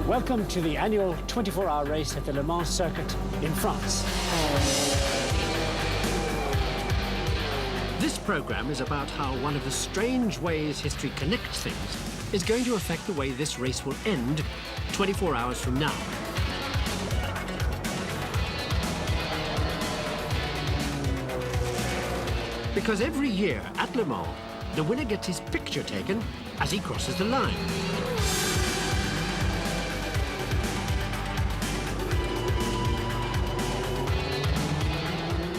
Welcome to the annual 24-hour race at the Le Mans circuit in France. This program is about how one of the strange ways history connects things is going to affect the way this race will end 24 hours from now. Because every year at Le Mans, the winner gets his picture taken as he crosses the line.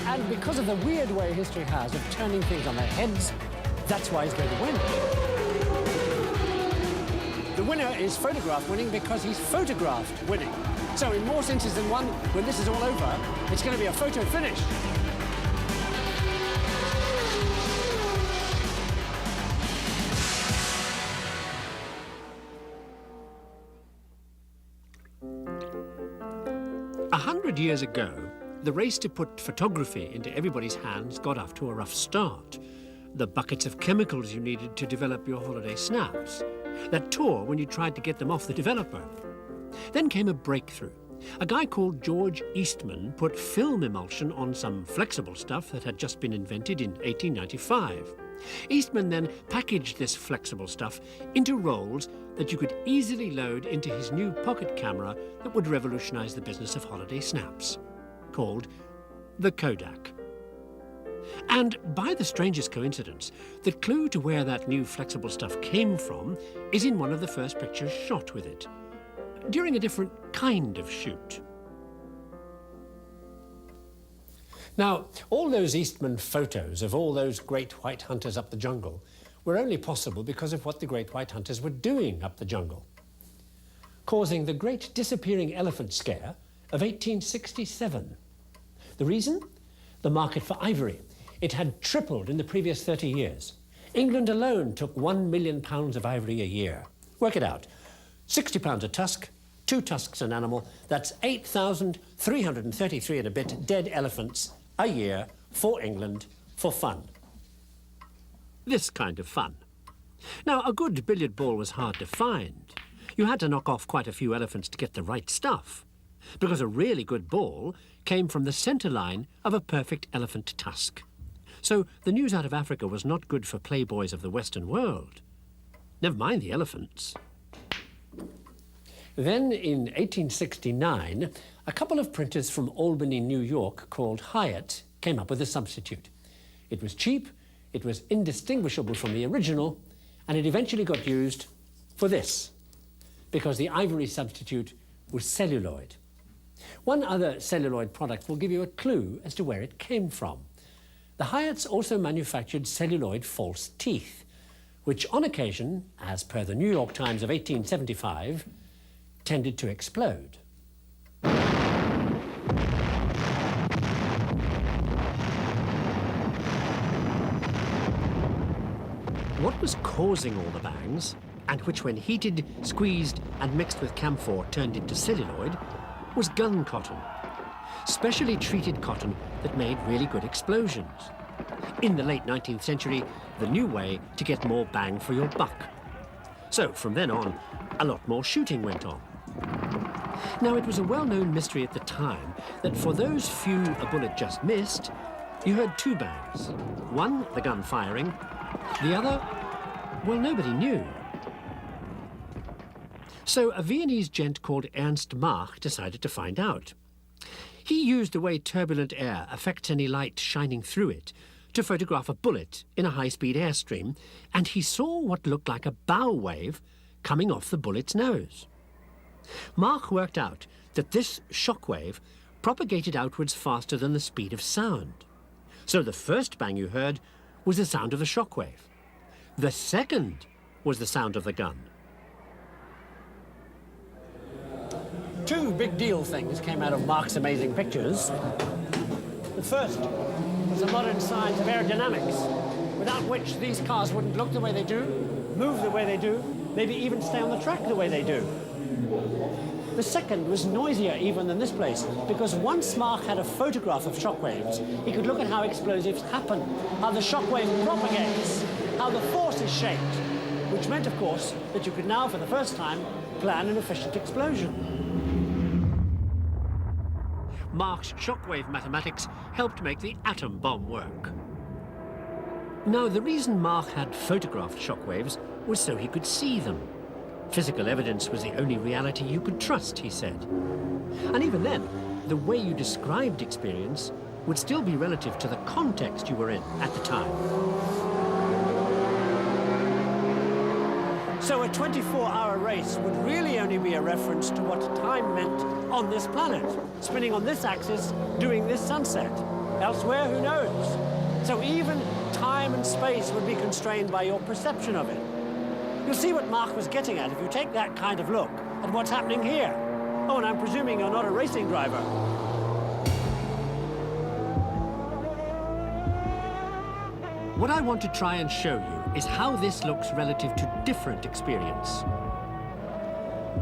And because of the weird way history has of turning things on their heads, that's why he's going to win. The winner is photograph winning because he's photographed winning. So in more senses than one, when this is all over, it's going to be a photo finish. Years ago, the race to put photography into everybody's hands got off to a rough start. The buckets of chemicals you needed to develop your holiday snaps. That tore when you tried to get them off the developer. Then came a breakthrough. A guy called George Eastman put film emulsion on some flexible stuff that had just been invented in 1895. Eastman then packaged this flexible stuff into rolls that you could easily load into his new pocket camera that would revolutionize the business of holiday snaps, called the Kodak. And by the strangest coincidence, the clue to where that new flexible stuff came from is in one of the first pictures shot with it, during a different kind of shoot. Now, all those Eastman photos of all those great white hunters up the jungle were only possible because of what the great white hunters were doing up the jungle, causing the great disappearing elephant scare of 1867. The reason? The market for ivory. It had tripled in the previous 30 years. England alone took £1 million of ivory a year. Work it out. 60 pounds a tusk, 2 tusks an animal, that's 8,333 and a bit dead elephants a year for England for fun. This kind of fun. Now, a good billiard ball was hard to find. You had to knock off quite a few elephants to get the right stuff, because a really good ball came from the centre line of a perfect elephant tusk. So the news out of Africa was not good for playboys of the Western world. Never mind the elephants. Then, in 1869, a couple of printers from Albany, New York, called Hyatt, came up with a substitute. It was cheap, it was indistinguishable from the original, and it eventually got used for this, because the ivory substitute was celluloid. One other celluloid product will give you a clue as to where it came from. The Hyatts also manufactured celluloid false teeth, which on occasion, as per the New York Times of 1875, tended to explode. What was causing all the bangs, and which when heated, squeezed and mixed with camphor turned into celluloid, was gun cotton. Specially treated cotton that made really good explosions. In the late 19th century, the new way to get more bang for your buck. So from then on, a lot more shooting went on. Now, it was a well-known mystery at the time that for those few a bullet just missed, you heard 2 bangs. One, the gun firing. The other, well, nobody knew. So a Viennese gent called Ernst Mach decided to find out. He used the way turbulent air affects any light shining through it to photograph a bullet in a high-speed airstream, and he saw what looked like a bow wave coming off the bullet's nose. Mach worked out that this shock wave propagated outwards faster than the speed of sound. So the first bang you heard was the sound of the shock wave. The second was the sound of the gun. 2 big deal things came out of Mach's amazing pictures. The first was the modern science of aerodynamics, without which these cars wouldn't look the way they do, move the way they do, maybe even stay on the track the way they do. The second was noisier even than this place, because once Mach had a photograph of shockwaves, he could look at how explosives happen, how the shockwave propagates, how the force is shaped, which meant, of course, that you could now, for the first time, plan an efficient explosion. Mach's shockwave mathematics helped make the atom bomb work. Now, the reason Mach had photographed shockwaves was so he could see them. Physical evidence was the only reality you could trust, he said. And even then, the way you described experience would still be relative to the context you were in at the time. So a 24-hour race would really only be a reference to what time meant on this planet, spinning on this axis, doing this sunset. Elsewhere, who knows? So even time and space would be constrained by your perception of it. You'll see what Mach was getting at if you take that kind of look at what's happening here. Oh, and I'm presuming you're not a racing driver. What I want to try and show you is how this looks relative to different experience.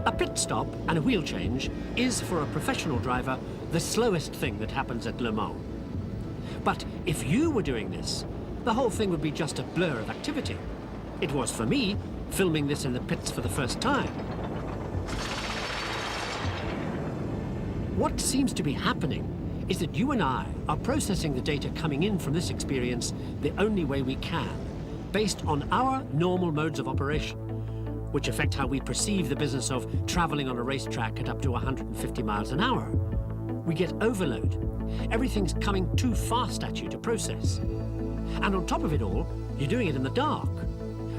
A pit stop and a wheel change is, for a professional driver, the slowest thing that happens at Le Mans. But if you were doing this, the whole thing would be just a blur of activity. It was for me, filming this in the pits for the first time. What seems to be happening is that you and I are processing the data coming in from this experience the only way we can, based on our normal modes of operation, which affect how we perceive the business of traveling on a racetrack at up to 150 miles an hour. We get overload. Everything's coming too fast at you to process. And on top of it all, you're doing it in the dark.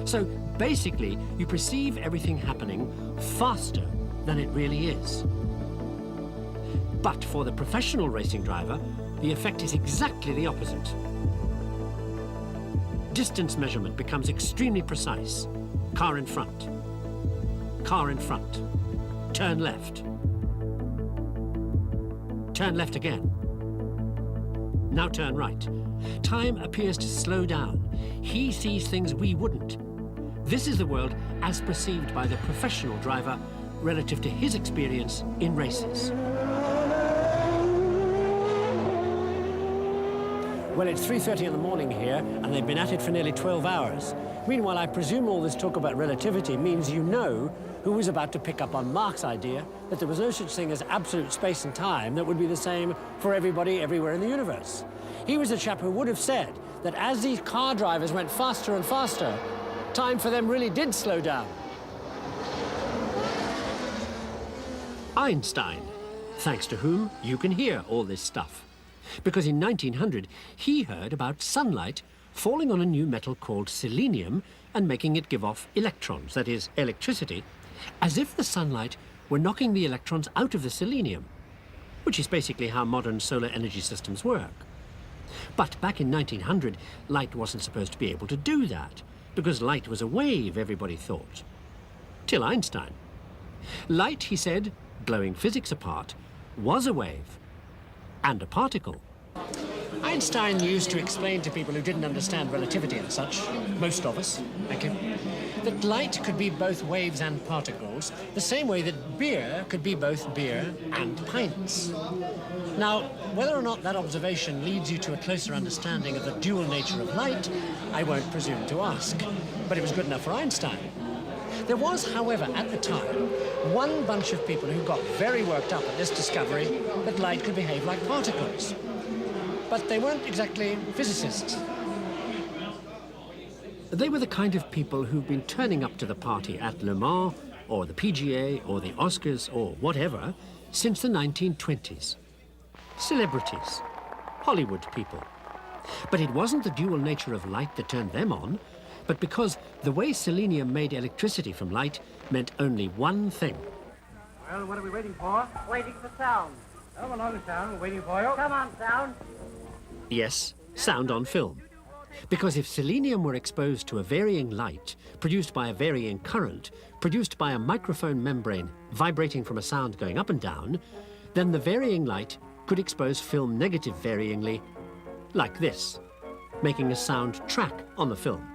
So basically, you perceive everything happening faster than it really is. But for the professional racing driver, the effect is exactly the opposite. Distance measurement becomes extremely precise. Car in front. Car in front. Turn left. Turn left again. Now turn right. Time appears to slow down. He sees things we wouldn't. This is the world as perceived by the professional driver relative to his experience in races. Well, it's 3:30 in the morning here, and they've been at it for nearly 12 hours. Meanwhile, I presume all this talk about relativity means you know who was about to pick up on Mach's idea that there was no such thing as absolute space and time that would be the same for everybody everywhere in the universe. He was the chap who would have said that as these car drivers went faster and faster, time for them really did slow down. Einstein, thanks to whom you can hear all this stuff. Because in 1900, he heard about sunlight falling on a new metal called selenium and making it give off electrons, that is, electricity, as if the sunlight were knocking the electrons out of the selenium, which is basically how modern solar energy systems work. But back in 1900, light wasn't supposed to be able to do that, because light was a wave, everybody thought. Till Einstein. Light, he said, blowing physics apart, was a wave and a particle. Einstein used to explain to people who didn't understand relativity and such, most of us, thank you, that light could be both waves and particles, the same way that beer could be both beer and pints. Now, whether or not that observation leads you to a closer understanding of the dual nature of light, I won't presume to ask, but it was good enough for Einstein. There was, however, at the time, one bunch of people who got very worked up at this discovery that light could behave like particles. But they weren't exactly physicists. They were the kind of people who've been turning up to the party at Le Mans, or the PGA, or the Oscars, or whatever, since the 1920s. Celebrities. Hollywood people. But it wasn't the dual nature of light that turned them on, but because the way selenium made electricity from light meant only one thing. Well, what are we waiting for? Waiting for sound. Come along, Sound. We're waiting for you. Come on, sound. Yes, sound on film. Because if selenium were exposed to a varying light, produced by a varying current, produced by a microphone membrane vibrating from a sound going up and down, then the varying light could expose film negative varyingly, like this, making a sound track on the film.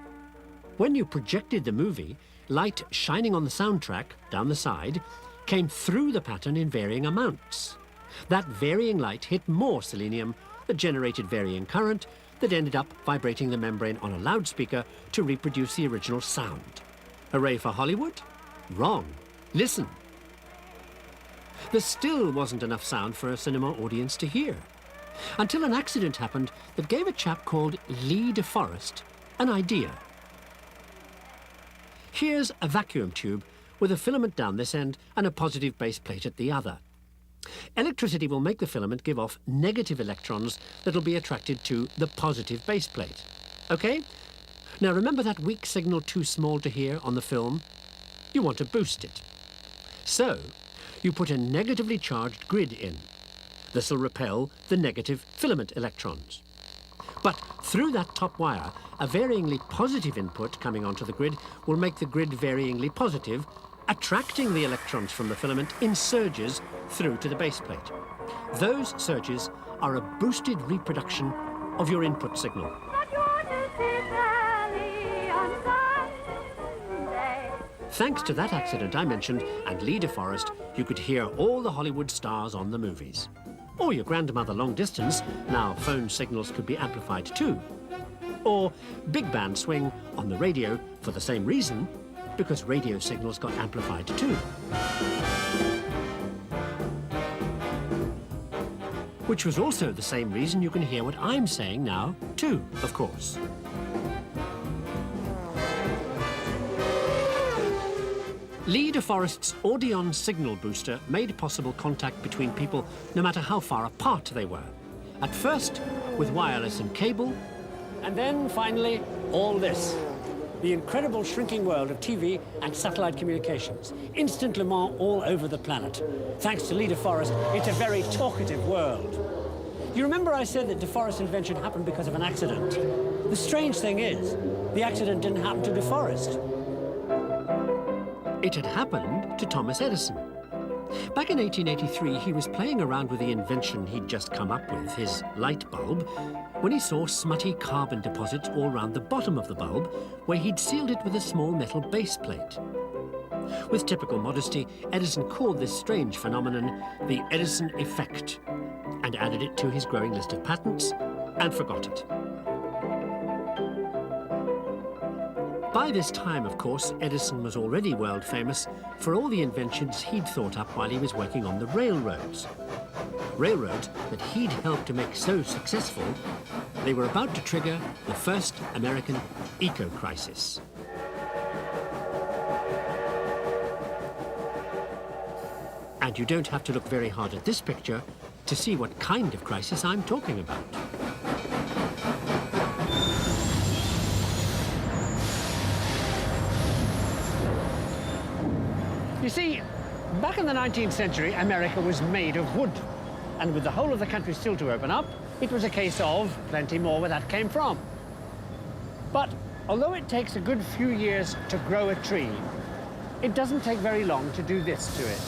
When you projected the movie, light shining on the soundtrack, down the side, came through the pattern in varying amounts. That varying light hit more selenium that generated varying current that ended up vibrating the membrane on a loudspeaker to reproduce the original sound. Hooray for Hollywood? Wrong. Listen. there still wasn't enough sound for a cinema audience to hear. Until an accident happened that gave a chap called Lee de Forest an idea. Here's a vacuum tube with a filament down this end and a positive base plate at the other. Electricity will make the filament give off negative electrons that will be attracted to the positive base plate. OK? Now remember that weak signal too small to hear on the film? You want to boost it. So, you put a negatively charged grid in. This will repel the negative filament electrons. But through that top wire, a varyingly positive input coming onto the grid will make the grid varyingly positive, attracting the electrons from the filament in surges through to the base plate. Those surges are a boosted reproduction of your input signal. Thanks to that accident I mentioned and Lee de Forest, you could hear all the Hollywood stars on the movies. Or your grandmother long distance, now phone signals could be amplified too. Or big band swing on the radio for the same reason, because radio signals got amplified too. Which was also the same reason you can hear what I'm saying now too, of course. Lee de Forest's Audion signal booster made possible contact between people no matter how far apart they were. At first, with wireless and cable. And then, finally, all this. The incredible shrinking world of TV and satellite communications. Instant Le Mans all over the planet. Thanks to Lee de Forest, it's a very talkative world. You remember I said that de Forest's invention happened because of an accident? The strange thing is, the accident didn't happen to de Forest. It had happened to Thomas Edison. Back in 1883, he was playing around with the invention he'd just come up with, his light bulb, when he saw smutty carbon deposits all round the bottom of the bulb, where he'd sealed it with a small metal base plate. With typical modesty, Edison called this strange phenomenon the Edison effect, and added it to his growing list of patents, and forgot it. By this time, of course, Edison was already world famous for all the inventions he'd thought up while he was working on the railroads. Railroads that he'd helped to make so successful, they were about to trigger the first American eco-crisis. And you don't have to look very hard at this picture to see what kind of crisis I'm talking about. You see, back in the 19th century, America was made of wood. And with the whole of the country still to open up, it was a case of plenty more where that came from. But although it takes a good few years to grow a tree, it doesn't take very long to do this to it.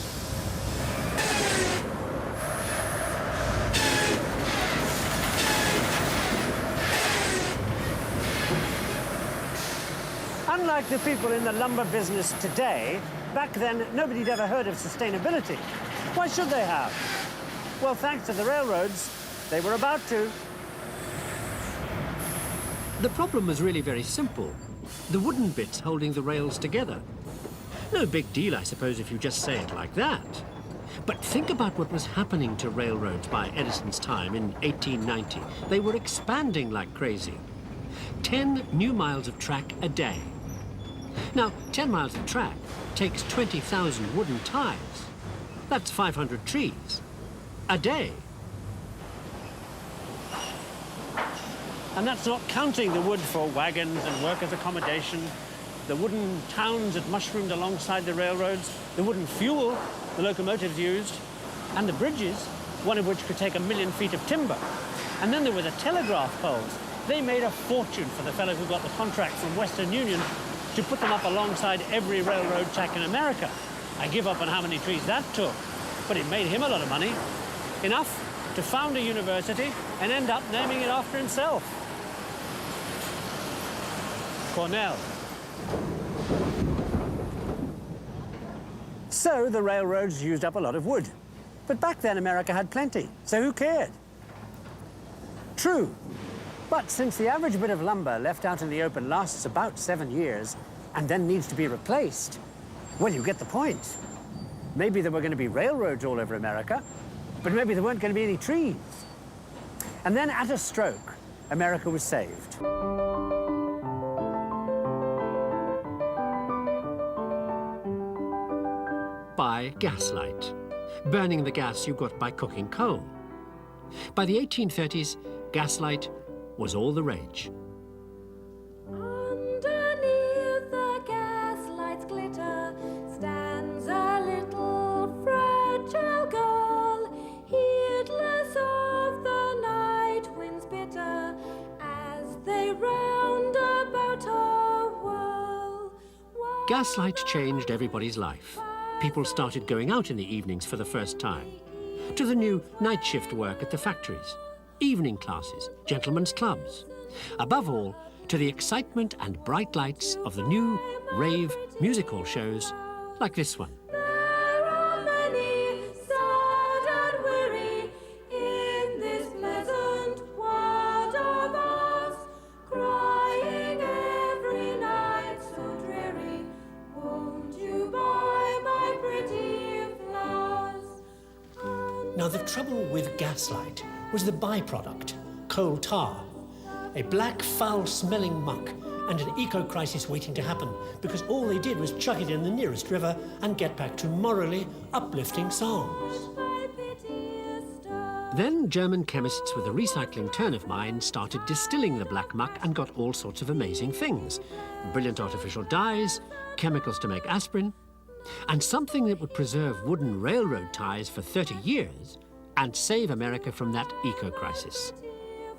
Unlike the people in the lumber business today, back then nobody'd ever heard of sustainability. Why should they have? Well, thanks to the railroads, they were about to. The problem was really very simple. The wooden bits holding the rails together. No big deal, I suppose, if you just say it like that. But think about what was happening to railroads by Edison's time in 1890. They were expanding like crazy. 10 new miles of track a day. Now, 10 miles of track takes 20,000 wooden ties. That's 500 trees a day. And that's not counting the wood for wagons and workers' accommodation, the wooden towns that mushroomed alongside the railroads, the wooden fuel the locomotives used, and the bridges, one of which could take 1 million feet of timber. And then there were the telegraph poles. They made a fortune for the fellow who got the contract from Western Union to put them up alongside every railroad track in America. I give up on how many trees that took, but it made him a lot of money. Enough to found a university and end up naming it after himself. Cornell. So the railroads used up a lot of wood. But back then America had plenty, so who cared? True. But since the average bit of lumber left out in the open lasts about 7 years and then needs to be replaced, well, you get the point. Maybe there were going to be railroads all over America, but maybe there weren't going to be any trees. And then at a stroke, America was saved. By gaslight, burning the gas you got by cooking coal. By the 1830s, gaslight was all the rage. Underneath the gaslight's glitter stands a little fragile girl, heedless of the night winds bitter as they round about her whirl. Gaslight changed everybody's life. People started going out in the evenings for the first time. To the new night shift work at the factories, evening classes, gentlemen's clubs. Above all, to the excitement and bright lights of the new rave music hall shows like this one. There are many sad and weary in this pleasant world of ours, crying every night so dreary, won't you buy my pretty flowers? Now, the trouble with gaslight was the byproduct, coal tar, a black, foul-smelling muck and an eco-crisis waiting to happen because all they did was chuck it in the nearest river and get back to morally uplifting songs. Then German chemists with a recycling turn of mind started distilling the black muck and got all sorts of amazing things. Brilliant artificial dyes, chemicals to make aspirin, and something that would preserve wooden railroad ties for 30 years and save America from that eco-crisis.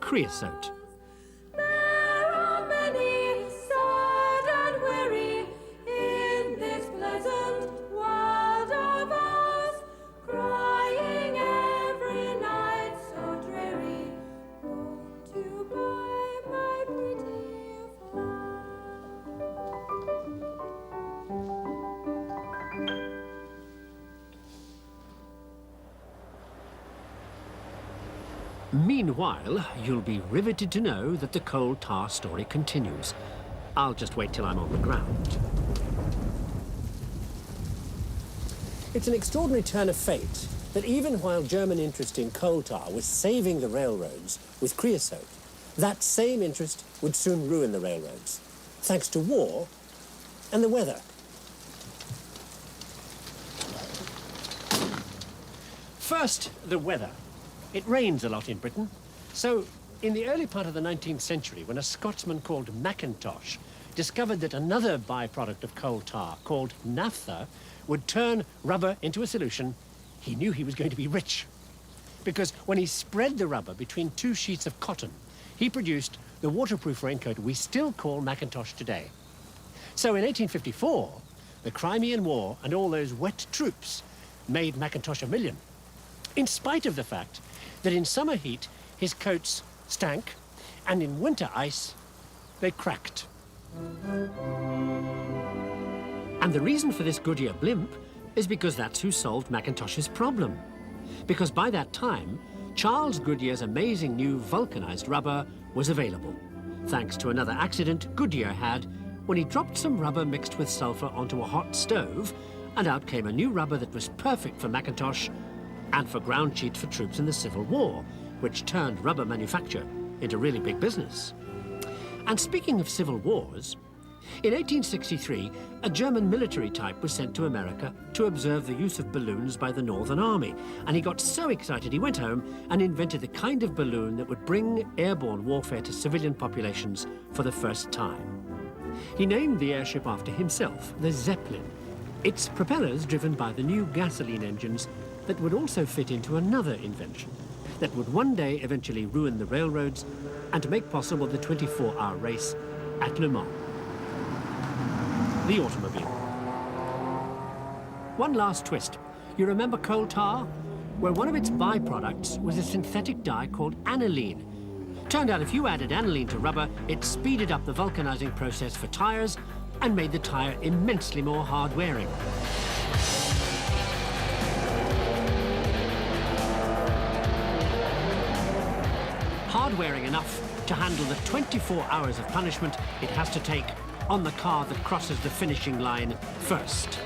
Creosote. There are many sad and weary in this pleasant world of ours, crying every night so dreary, won't you buy my pretty flower? Meanwhile, you'll be riveted to know that the coal tar story continues. I'll just wait till I'm on the ground. It's an extraordinary turn of fate that even while German interest in coal tar was saving the railroads with creosote, that same interest would soon ruin the railroads, thanks to war and the weather. First, the weather. It rains a lot in Britain. So, in the early part of the 19th century, when a Scotsman called Mackintosh discovered that another byproduct of coal tar, called naphtha, would turn rubber into a solution, he knew he was going to be rich. Because when he spread the rubber between two sheets of cotton, he produced the waterproof raincoat we still call Mackintosh today. So in 1854, the Crimean War and all those wet troops made Mackintosh a million, in spite of the fact that in summer heat, his coats stank, and in winter ice, they cracked. And the reason for this Goodyear blimp is because that's who solved Mackintosh's problem. Because by that time, Charles Goodyear's amazing new vulcanized rubber was available, thanks to another accident Goodyear had when he dropped some rubber mixed with sulfur onto a hot stove, and out came a new rubber that was perfect for Mackintosh and for ground sheet for troops in the Civil War, which turned rubber manufacture into really big business. And speaking of civil wars, in 1863, a German military type was sent to America to observe the use of balloons by the Northern Army, and he got so excited he went home and invented the kind of balloon that would bring airborne warfare to civilian populations for the first time. He named the airship after himself, the Zeppelin. Its propellers driven by the new gasoline engines that would also fit into another invention that would one day eventually ruin the railroads and to make possible the 24-hour race at Le Mans. The automobile. One last twist. You remember coal tar? Well, one of its byproducts was a synthetic dye called aniline. Turned out if you added aniline to rubber, it speeded up the vulcanizing process for tires and made the tire immensely more hard-wearing. Hard-wearing enough to handle the 24 hours of punishment it has to take on the car that crosses the finishing line first.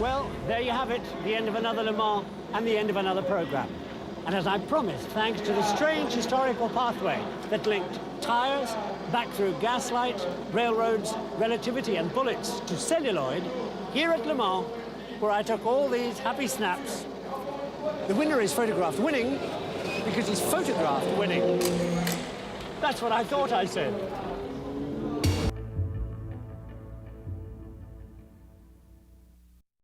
Well, there you have it, the end of another Le Mans and the end of another program. And as I promised, thanks to the strange historical pathway that linked tires back through gaslight, railroads, relativity and bullets to celluloid, here at Le Mans, where I took all these happy snaps, the winner is photographed winning because he's photographed winning. That's what I thought I said.